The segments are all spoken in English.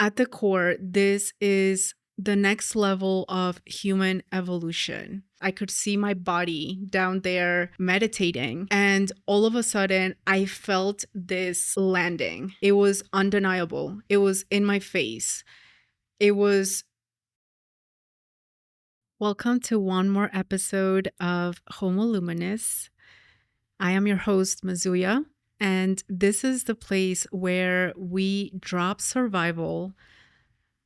At the core, this is the next level of human evolution. I could see my body down there meditating, and all of a sudden, I felt this landing. It was undeniable, it was in my face. It was Welcome to one more episode of Homo Luminous. I am your host, Mizuya, and this is the place where we drop survival,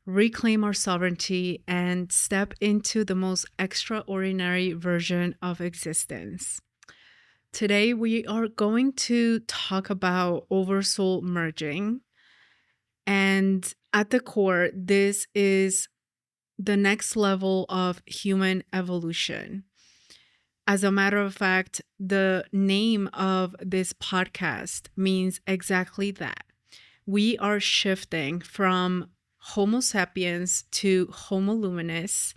reclaim our sovereignty, and step into the most extraordinary version of existence. Today, we are going to talk about oversoul merging. And at the core, this is the next level of human evolution. As a matter of fact, the name of this podcast means exactly that. We are shifting from Homo sapiens to Homo luminous,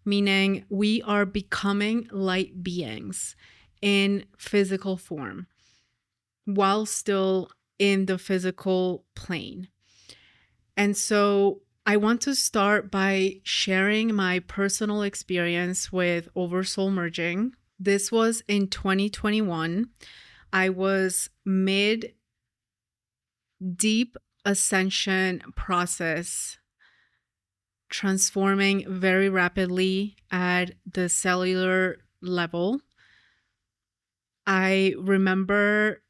meaning we are becoming light beings in physical form while still in the physical plane. And so I want to start by sharing my personal experience with oversoul merging. This was in 2021. I was mid deep ascension process, transforming very rapidly at the cellular level. I remember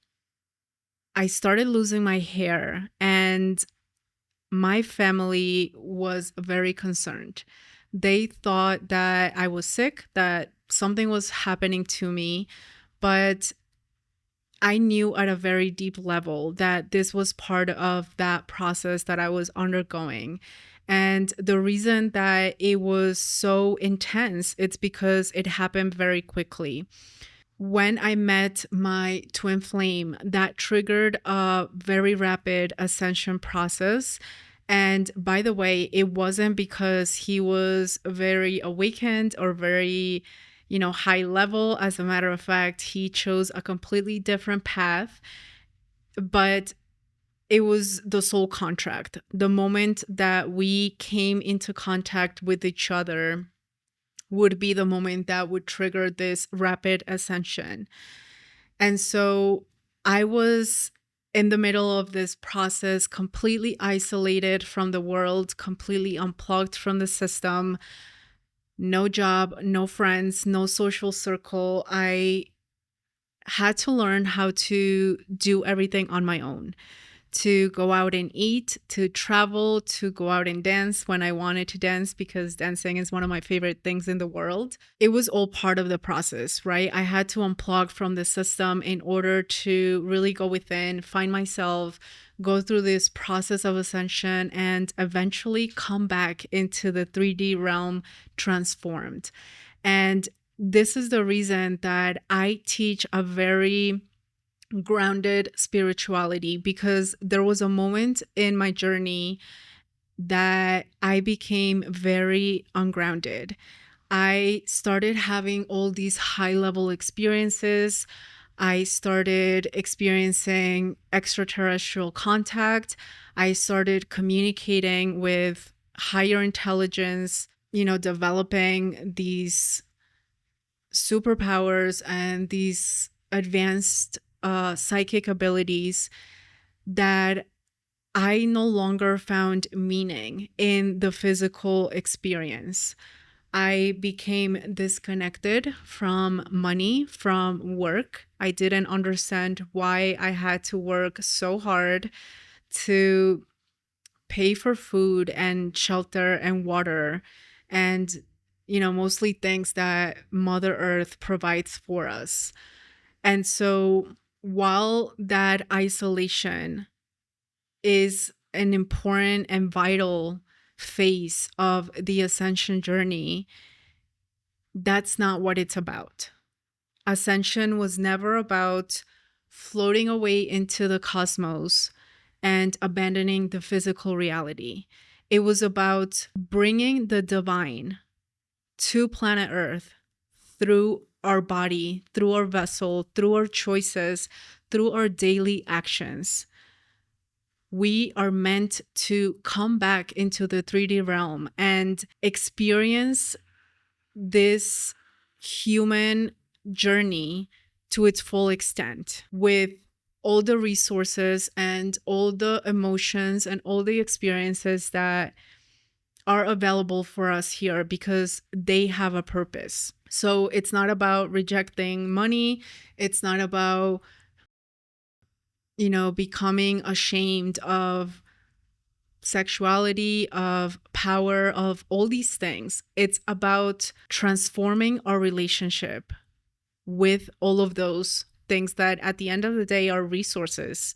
I started losing my hair, and my family was very concerned. They thought that I was sick, that something was happening to me, but I knew at a very deep level that this was part of that process that I was undergoing. And the reason that it was so intense, it's because it happened very quickly. When I met my twin flame, that triggered a very rapid ascension process. And by the way, it wasn't because he was very awakened or very, high level. As a matter of fact, he chose a completely different path, but it was the soul contract. The moment that we came into contact with each other would be the moment that would trigger this rapid ascension. And so I was in the middle of this process, completely isolated from the world, completely unplugged from the system, no job, no friends, no social circle. I had to learn how to do everything on my own, to go out and eat, to travel, to go out and dance when I wanted to dance, because dancing is one of my favorite things in the world. It was all part of the process, right? I had to unplug from the system in order to really go within, find myself, go through this process of ascension, and eventually come back into the 3D realm transformed. And this is the reason that I teach a very grounded spirituality, because there was a moment in my journey that I became very ungrounded. I started having all these high level experiences. I started experiencing extraterrestrial contact. I started communicating with higher intelligence, developing these superpowers and these advanced psychic abilities that I no longer found meaning in the physical experience. I became disconnected from money, from work. I didn't understand why I had to work so hard to pay for food and shelter and water and, mostly things that Mother Earth provides for us. And so while that isolation is an important and vital phase of the ascension journey, that's not what it's about. Ascension was never about floating away into the cosmos and abandoning the physical reality. It was about bringing the divine to planet Earth through our body, through our vessel, through our choices, through our daily actions. We are meant to come back into the 3D realm and experience this human journey to its full extent with all the resources and all the emotions and all the experiences that are available for us here because they have a purpose. So it's not about rejecting money. It's not about, becoming ashamed of sexuality, of power, of all these things. It's about transforming our relationship with all of those things that at the end of the day are resources.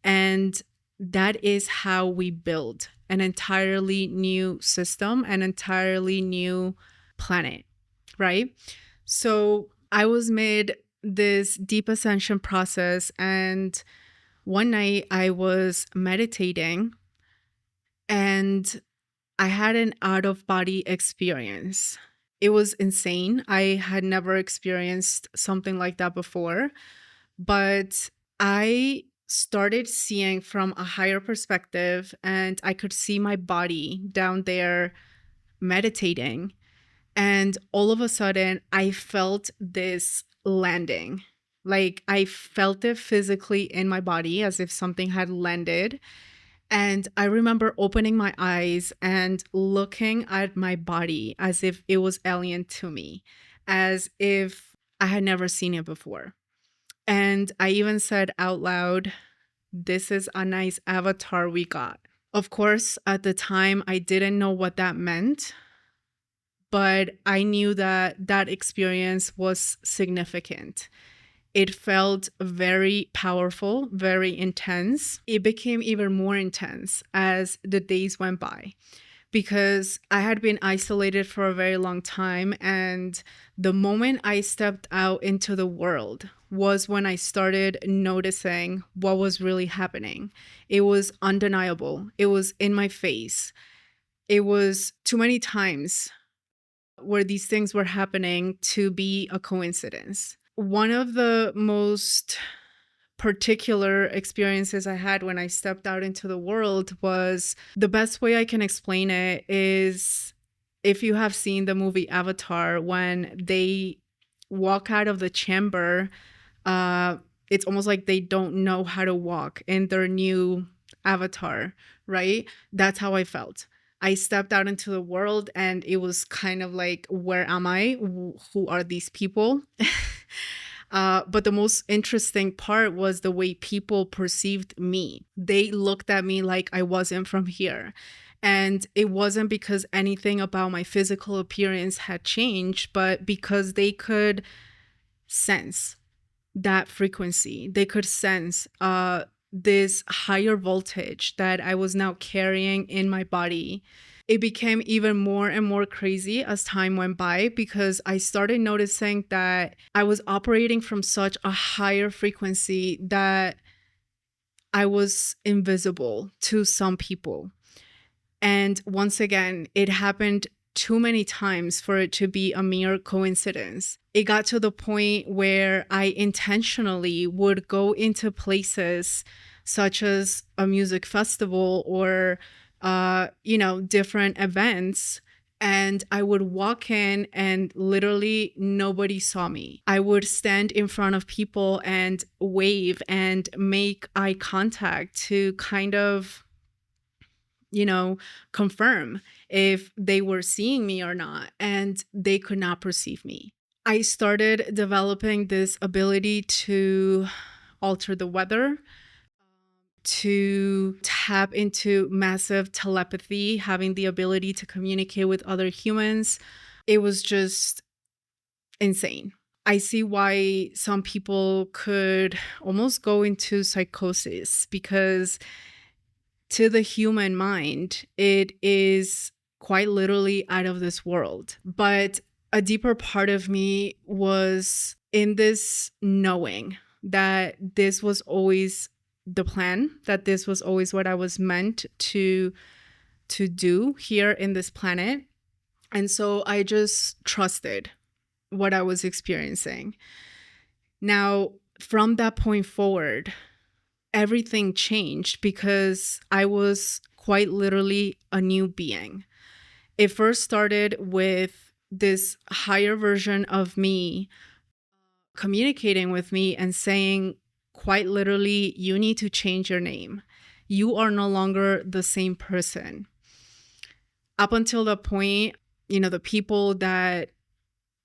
And that is how we build an entirely new system, an entirely new planet, right? So I was made this deep ascension process, and one night I was meditating and I had an out of body experience. It was insane. I had never experienced something like that before, but I started seeing from a higher perspective and I could see my body down there meditating. And all of a sudden, I felt this landing. Like I felt it physically in my body as if something had landed. And I remember opening my eyes and looking at my body as if it was alien to me, as if I had never seen it before. And I even said out loud, "This is a nice avatar we got." Of course, at the time, I didn't know what that meant, but I knew that that experience was significant. It felt very powerful, very intense. It became even more intense as the days went by because I had been isolated for a very long time. And the moment I stepped out into the world was when I started noticing what was really happening. It was undeniable. It was in my face. It was too many times where these things were happening to be a coincidence. One of the most particular experiences I had when I stepped out into the world was, the best way I can explain it is, if you have seen the movie Avatar, when they walk out of the chamber, it's almost like they don't know how to walk in their new avatar, right? That's how I felt. I stepped out into the world and it was kind of like, where am I? Who are these people? But the most interesting part was the way people perceived me. They looked at me like I wasn't from here. And it wasn't because anything about my physical appearance had changed, but because they could sense that frequency. They could sense this higher voltage that I was now carrying in my body. It became even more and more crazy as time went by because I started noticing that I was operating from such a higher frequency that I was invisible to some people. And once again, it happened too many times for it to be a mere coincidence. It got to the point where I intentionally would go into places such as a music festival or, different events. And I would walk in and literally nobody saw me. I would stand in front of people and wave and make eye contact to kind of, confirm if they were seeing me or not, and they could not perceive me. I started developing this ability to alter the weather, to tap into massive telepathy, having the ability to communicate with other humans. It was just insane. I see why some people could almost go into psychosis because to the human mind, it is quite literally out of this world. But a deeper part of me was in this knowing that this was always the plan, that this was always what I was meant to do here in this planet. And so I just trusted what I was experiencing. Now, from that point forward, everything changed because I was quite literally a new being. It first started with this higher version of me communicating with me and saying, quite literally, you need to change your name. You are no longer the same person. Up until the point, the people that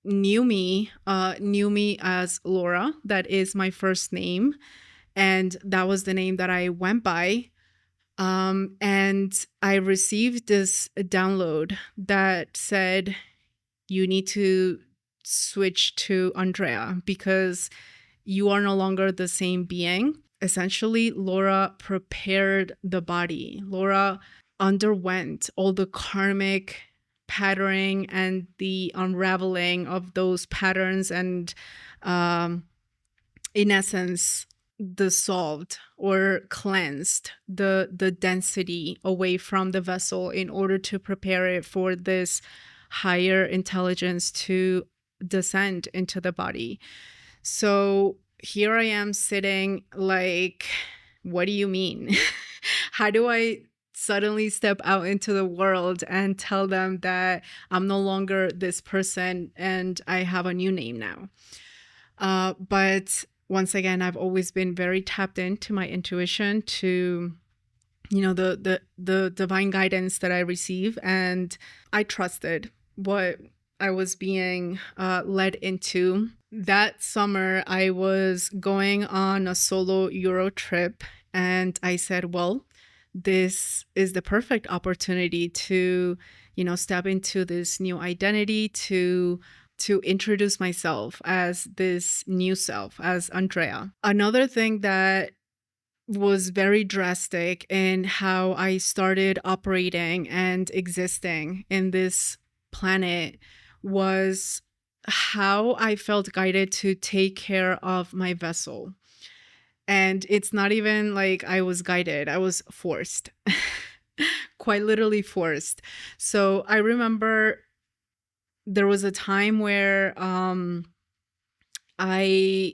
knew me as Laura. That is my first name. And that was the name that I went by. And I received this download that said, you need to switch to Andrea because you are no longer the same being. Essentially, Laura prepared the body. Laura underwent all the karmic patterning and the unraveling of those patterns and, in essence, dissolved or cleansed the density away from the vessel in order to prepare it for this higher intelligence to descend into the body. So here I am sitting like, what do you mean? How do I suddenly step out into the world and tell them that I'm no longer this person and I have a new name now? But once again, I've always been very tapped into my intuition, to the divine guidance that I receive, and I trusted what I was being led into. That summer, I was going on a solo Euro trip, and I said, well, this is the perfect opportunity to, step into this new identity, to introduce myself as this new self, as Andrea. Another thing that was very drastic in how I started operating and existing in this planet was how I felt guided to take care of my vessel. And it's not even like I was guided, I was forced, quite literally forced. So I remember there was a time where I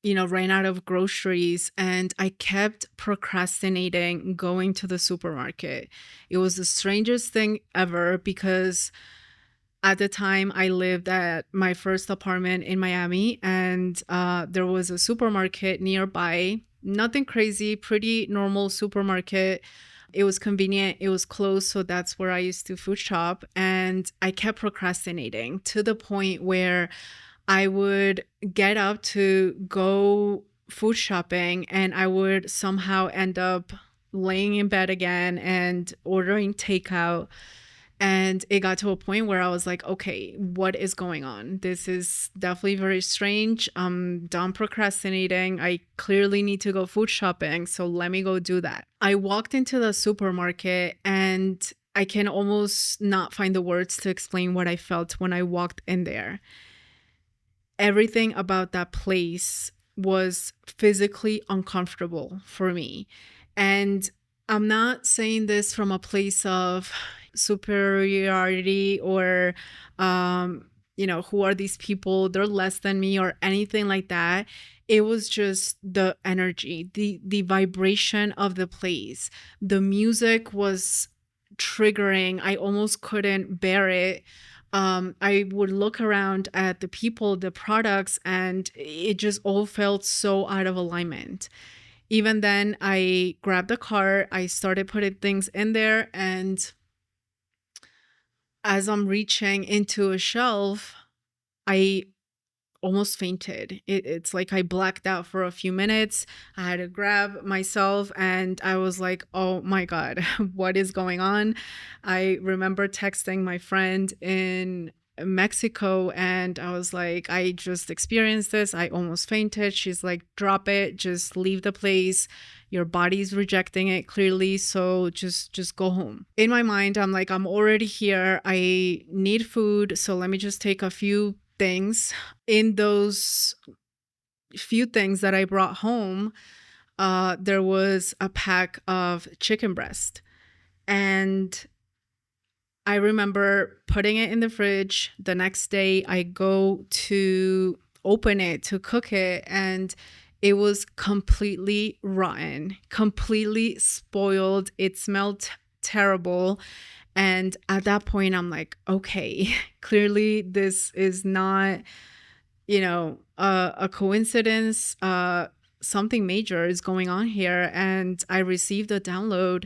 ran out of groceries and I kept procrastinating going to the supermarket. It was the strangest thing ever because at the time I lived at my first apartment in Miami, and there was a supermarket nearby. Nothing crazy, pretty normal supermarket. It was convenient, it was close, so that's where I used to food shop. And I kept procrastinating to the point where I would get up to go food shopping and I would somehow end up laying in bed again and ordering takeout. And it got to a point where I was like, okay, what is going on? This is definitely very strange. I'm done procrastinating. I clearly need to go food shopping. So let me go do that. I walked into the supermarket and I can almost not find the words to explain what I felt when I walked in there. Everything about that place was physically uncomfortable for me. And I'm not saying this from a place of superiority or, who are these people? They're less than me or anything like that. It was just the energy, the vibration of the place. The music was triggering. I almost couldn't bear it. I would look around at the people, the products, and it just all felt so out of alignment. Even then, I grabbed the cart, I started putting things in there, and as I'm reaching into a shelf, I almost fainted. It's like I blacked out for a few minutes. I had to grab myself and I was like, oh my God, what is going on? I remember texting my friend in Mexico and I was like, I just experienced this. I almost fainted. She's like, drop it, just leave the place. Your body's rejecting it clearly, so just go home. In my mind, I'm like, I'm already here. I need food, so let me just take a few things. In those few things that I brought home, there was a pack of chicken breast. And I remember putting it in the fridge. The next day, I go to open it to cook it, and It was completely rotten, completely spoiled. It smelled terrible. And at that point, I'm like, okay, clearly this is not, a coincidence. Something major is going on here. And I received a download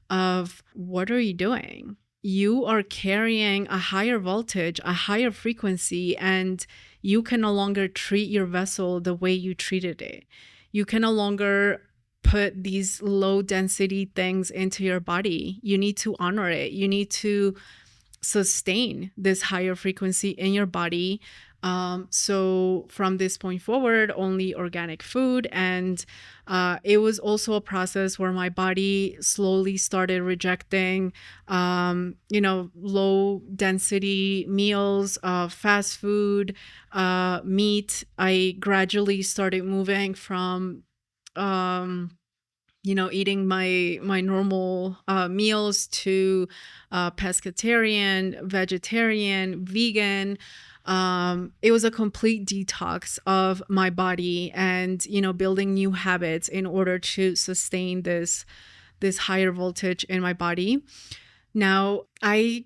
of, what are you doing? You are carrying a higher voltage, a higher frequency, and you can no longer treat your vessel the way you treated it. You can no longer put these low density things into your body. You need to honor it. You need to sustain this higher frequency in your body. So from this point forward, only organic food. And it was also a process where my body slowly started rejecting, low density meals, fast food, meat. I gradually started moving from, eating my normal meals to pescatarian, vegetarian, vegan. It was a complete detox of my body, and building new habits in order to sustain this higher voltage in my body. Now, I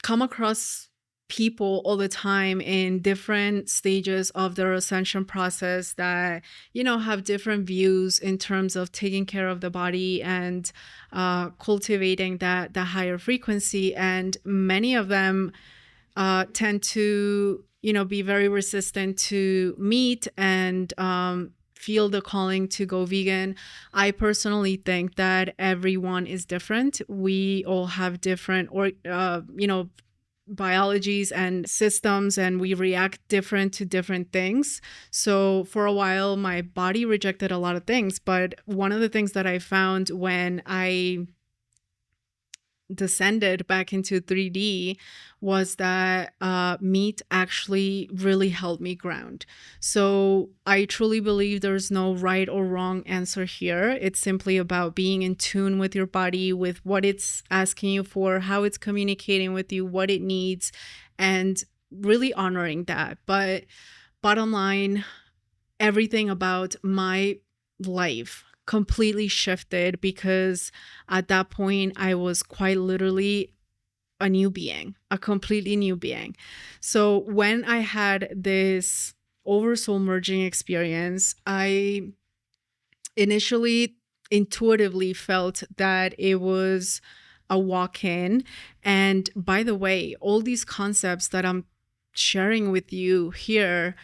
come across people all the time in different stages of their ascension process that, have different views in terms of taking care of the body and cultivating that higher frequency. And many of them tend to, be very resistant to meat and feel the calling to go vegan. I personally think that everyone is different. We all have different, or biologies and systems, and we react different to different things. So for a while my body rejected a lot of things, but one of the things that I found when I descended back into 3D was that meat actually really helped me ground. So I truly believe there's no right or wrong answer here. It's simply about being in tune with your body, with what it's asking you for, how it's communicating with you, what it needs, and really honoring that. But bottom line, everything about my life completely shifted, because at that point I was quite literally a new being, a completely new being. So when I had this oversoul merging experience, I initially intuitively felt that it was a walk-in. And by the way, all these concepts that I'm sharing with you here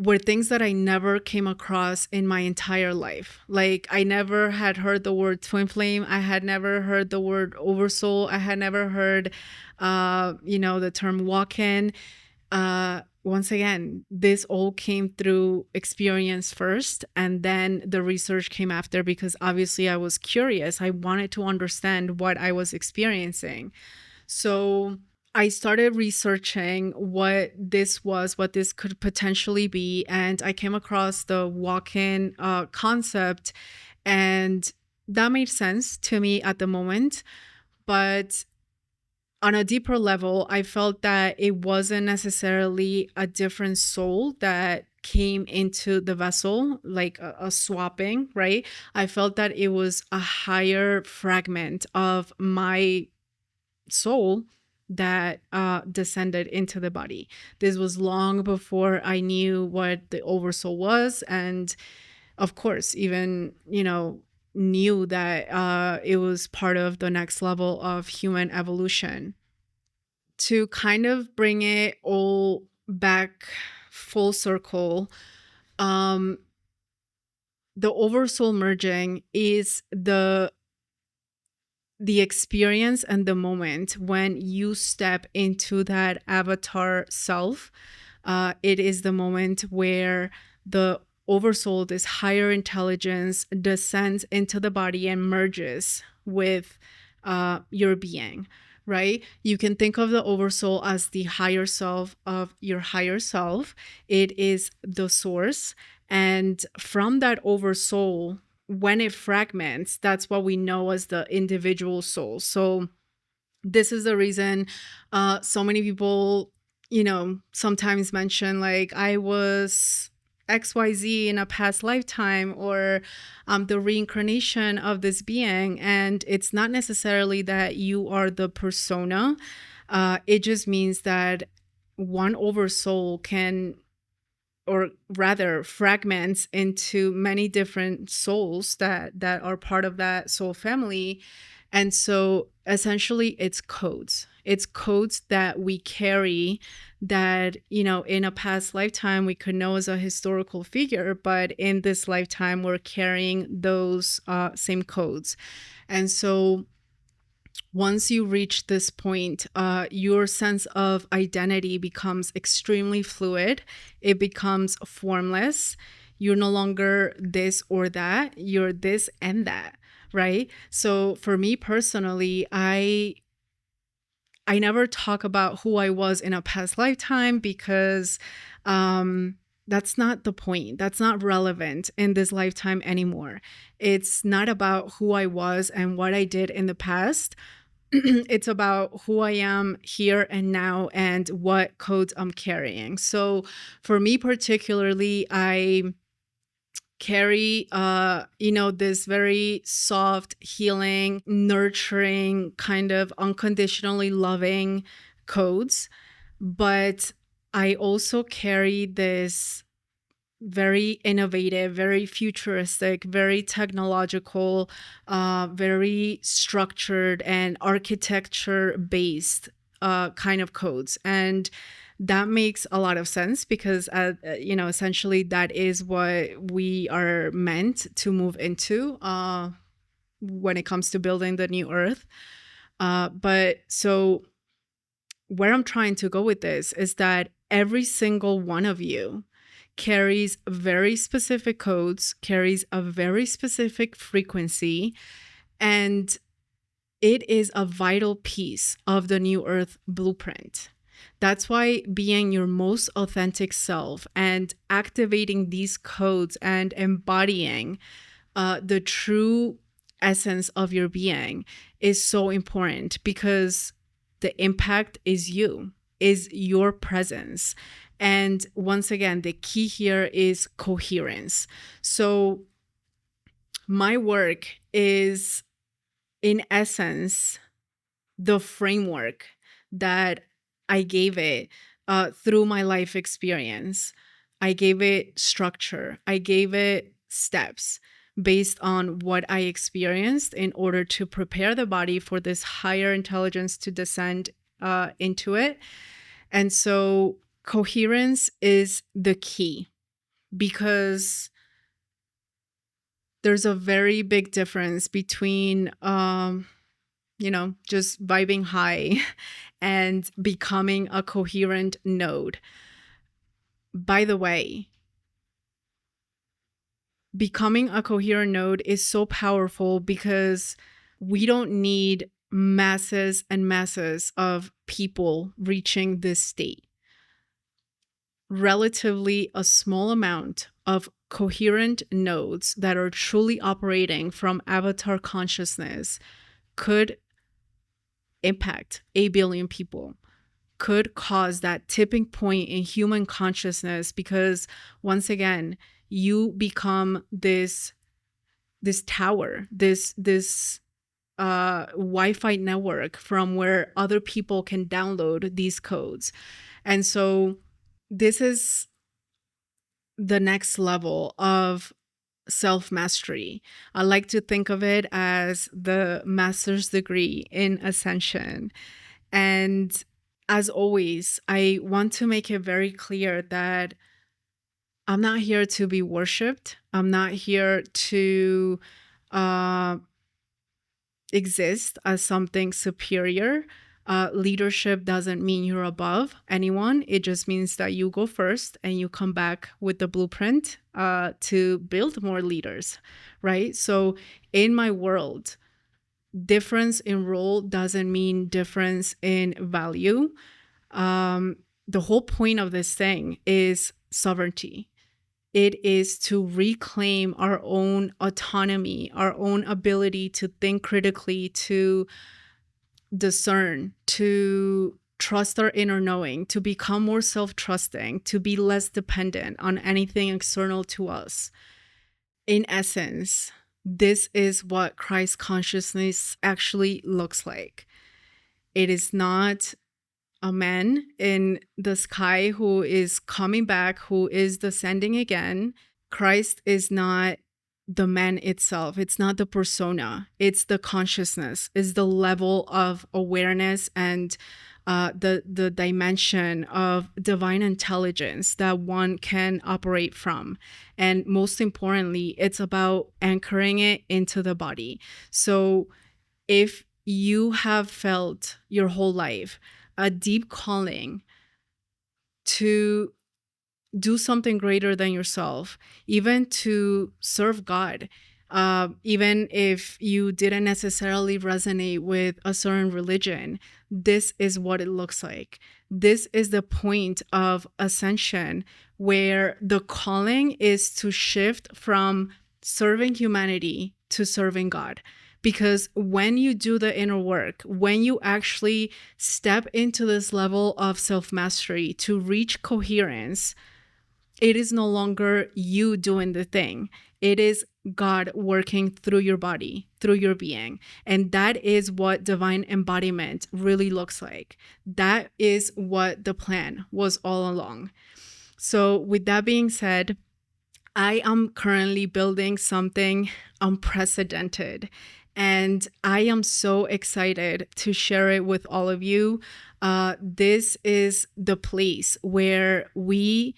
were things that I never came across in my entire life. Like, I never had heard the word twin flame. I had never heard the word oversoul. I had never heard, the term walk-in. Once again, this all came through experience first, and then the research came after, because obviously I was curious. I wanted to understand what I was experiencing. So I started researching what this was, what this could potentially be, and I came across the walk-in concept, and that made sense to me at the moment. But on a deeper level, I felt that it wasn't necessarily a different soul that came into the vessel, like a swapping, right? I felt that it was a higher fragment of my soul that descended into the body. This was long before I knew what the oversoul was, and of course, even knew that it was part of the next level of human evolution. To kind of bring it all back full circle, um, the oversoul merging is the experience and the moment when you step into that avatar self. It is the moment where the oversoul, this higher intelligence, descends into the body and merges with your being, right? You can think of the oversoul as the higher self of your higher self. It is the source. And from that oversoul, when it fragments, that's what we know as the individual soul. So this is the reason so many people, sometimes mention, like, I was XYZ in a past lifetime, or the reincarnation of this being. And it's not necessarily that you are the persona. It just means that one oversoul can, or rather fragments into many different souls that are part of that soul family. And so essentially it's codes that we carry, that, you know, in a past lifetime we could know as a historical figure, but in this lifetime we're carrying those same codes. And so once you reach this point, your sense of identity becomes extremely fluid. It becomes formless. You're no longer this or that. You're this and that, right? So for me personally, I never talk about who I was in a past lifetime, because that's not the point. That's not relevant in this lifetime anymore. It's not about who I was and what I did in the past. It's about who I am here and now and what codes I'm carrying. So for me particularly, I carry this very soft, healing, nurturing, kind of unconditionally loving codes. But I also carry this very innovative, very futuristic, very technological, very structured and architecture based kind of codes. And that makes a lot of sense, because essentially that is what we are meant to move into when it comes to building the new earth. But so where I'm trying to go with this is that every single one of you carries very specific codes, carries a very specific frequency, and it is a vital piece of the New Earth blueprint. That's why being your most authentic self and activating these codes and embodying the true essence of your being is so important, because the impact is you, is your presence. And once again, the key here is coherence. So my work is, in essence, the framework that I gave it through my life experience. I gave it structure. I gave it steps based on what I experienced in order to prepare the body for this higher intelligence to descend into it. And so coherence is the key, because there's a very big difference between just vibing high and becoming a coherent node. By the way, becoming a coherent node is so powerful because we don't need masses and masses of people reaching this state. Relatively a small amount of coherent nodes that are truly operating from avatar consciousness could impact 8 billion people, could cause that tipping point in human consciousness, because once again, you become this tower, this Wi-Fi network from where other people can download these codes. And so this is the next level of self-mastery. I like to think of it as the master's degree in ascension. And as always, I want to make it very clear that I'm not here to be worshipped. I'm not here to exist as something superior. Leadership doesn't mean you're above anyone. It just means that you go first and you come back with the blueprint to build more leaders, right? So in my world, difference in role doesn't mean difference in value. The whole point of this thing is sovereignty. It is to reclaim our own autonomy, our own ability to think critically, to discern, to trust our inner knowing, to become more self trusting, to be less dependent on anything external to us. In essence, this is what Christ consciousness actually looks like. It is not a man in the sky who is coming back, who is descending again. Christ is not the man itself. It's not the persona. It's the consciousness. It's the level of awareness and the dimension of divine intelligence that one can operate from. And most importantly, it's about anchoring it into the body. So if you have felt your whole life a deep calling to do something greater than yourself, even to serve God, even if you didn't necessarily resonate with a certain religion, this is what it looks like. This is the point of ascension, where the calling is to shift from serving humanity to serving God. Because when you do the inner work, when you actually step into this level of self-mastery to reach coherence, it is no longer you doing the thing. It is God working through your body, through your being. And that is what divine embodiment really looks like. That is what the plan was all along. So with that being said, I am currently building something unprecedented. And I am so excited to share it with all of you. This is the place where we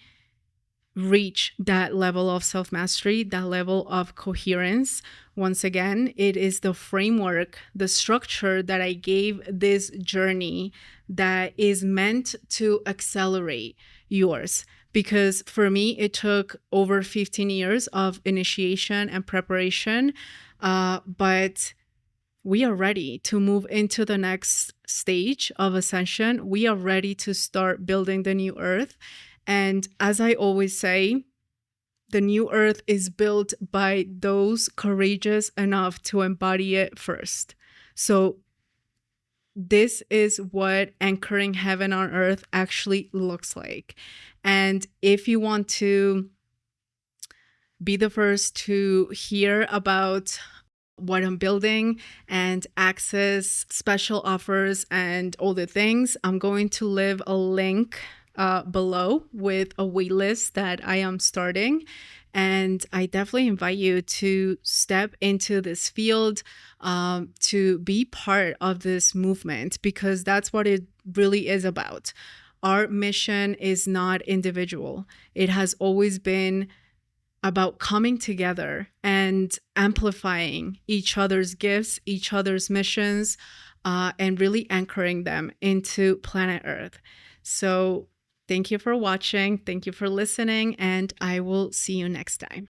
reach that level of self-mastery, that level of coherence. Once again, it is the framework, the structure that I gave this journey that is meant to accelerate yours. Because for me, it took over 15 years of initiation and preparation, but we are ready to move into the next stage of ascension. We are ready to start building the new earth. And as I always say, the new earth is built by those courageous enough to embody it first. So this is what anchoring heaven on earth actually looks like. And if you want to be the first to hear about what I'm building and access special offers and all the things, I'm going to leave a link below with a waitlist that I am starting. And I definitely invite you to step into this field, to be part of this movement, because that's what it really is about. Our mission is not individual. It has always been about coming together and amplifying each other's gifts, each other's missions, and really anchoring them into planet Earth. So thank you for watching. Thank you for listening, and I will see you next time.